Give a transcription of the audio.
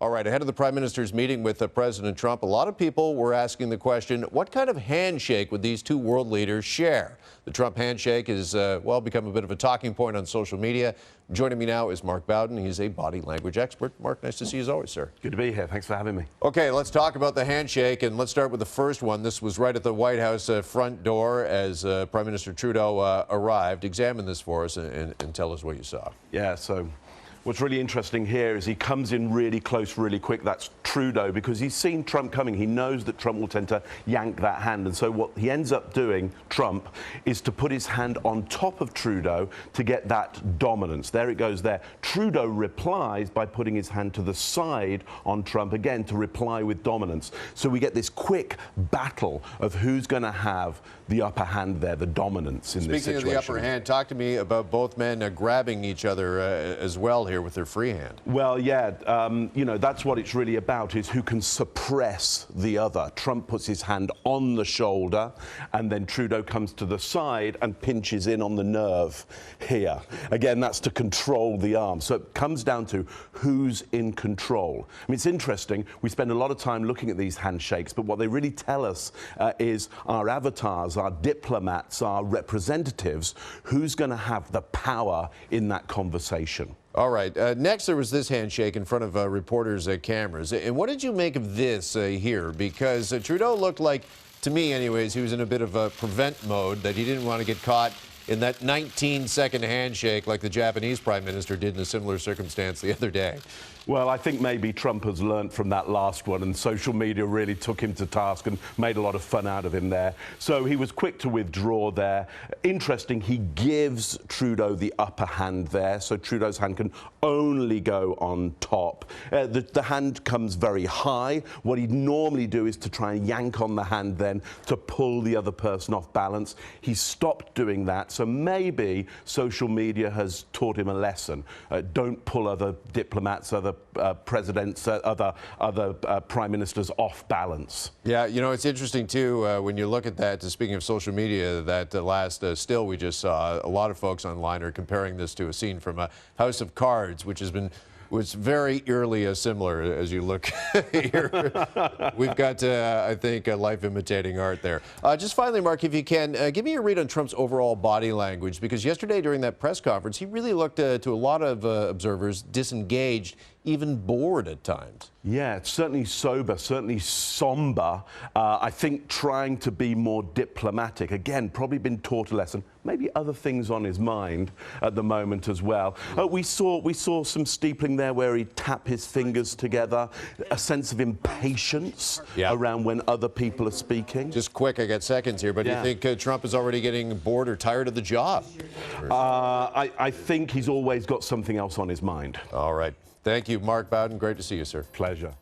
All right, ahead of the Prime Minister's meeting with President Trump, a lot of people were asking the question, what kind of handshake would these two world leaders share? The Trump handshake has, well, become a bit of a talking point on social media. Joining me now is Mark Bowden. He's a body language expert. Mark, nice to see you as always, sir. Good to be here. Thanks for having me. Okay, let's talk about the handshake, and let's start with the first one. This was right at the White House front door as Prime Minister Trudeau arrived. Examine this for us and tell us what you saw. Yeah, so what's really interesting here is he comes in really close, really quick. That's Trudeau, because he's seen Trump coming. He knows that Trump will tend to yank that hand. And so what he ends up doing, Trump, is to put his hand on top of Trudeau to get that dominance. There it goes there. Trudeau replies by putting his hand to the side on Trump, again, to reply with dominance. So we get this quick battle of who's going to have the upper hand there, the dominance in this situation. Speaking of the upper hand, talk to me about both men grabbing each other as well here with their free hand. Well, yeah, you know, that's what it's really about, is who can suppress the other. Trump puts his hand on the shoulder, and then Trudeau comes to the side and pinches in on the nerve here. Again, that's to control the arm. So it comes down to who's in control. I mean, it's interesting. We spend a lot of time looking at these handshakes, but what they really tell us is our avatars, our diplomats, our representatives, who's going to have the power in that conversation. All right. Next, there was this handshake in front of reporters' cameras. And what did you make of this here? Because Trudeau looked like, to me anyways, he was in a bit of a prevent mode, that he didn't want to get caught in that 19-second handshake like the Japanese Prime Minister did in a similar circumstance the other day. Well, I think maybe Trump has learnt from that last one, and social media really took him to task and made a lot of fun out of him there. So he was quick to withdraw there. Interesting, he gives Trudeau the upper hand there, so Trudeau's hand can only go on top. The hand comes very high. What he'd normally do is to try and yank on the hand then to pull the other person off balance. He stopped doing that, so maybe social media has taught him a lesson. Don't pull other diplomats, other presidents, other prime ministers off balance. Yeah, you know, it's interesting too when you look at that, speaking of social media, that last still we just saw, a lot of folks online are comparing this to a scene from House of Cards, which was very eerily similar as you look here. We've got, I think, life imitating art there. Just finally, Mark, if you can, give me your read on Trump's overall body language, because yesterday during that press conference, he really looked to a lot of observers disengaged, even bored at times. Yeah, it's certainly sober, certainly somber. I think trying to be more diplomatic. Again, probably been taught a lesson. Maybe other things on his mind at the moment as well. We saw some steepling there where he tapped his fingers together, a sense of impatience around when other people are speaking. Just quick, I got seconds here, but do you think Trump is already getting bored or tired of the job? I think he's always got something else on his mind. All right. Thank you, Mark Bowden. Great to see you, sir. Pleasure.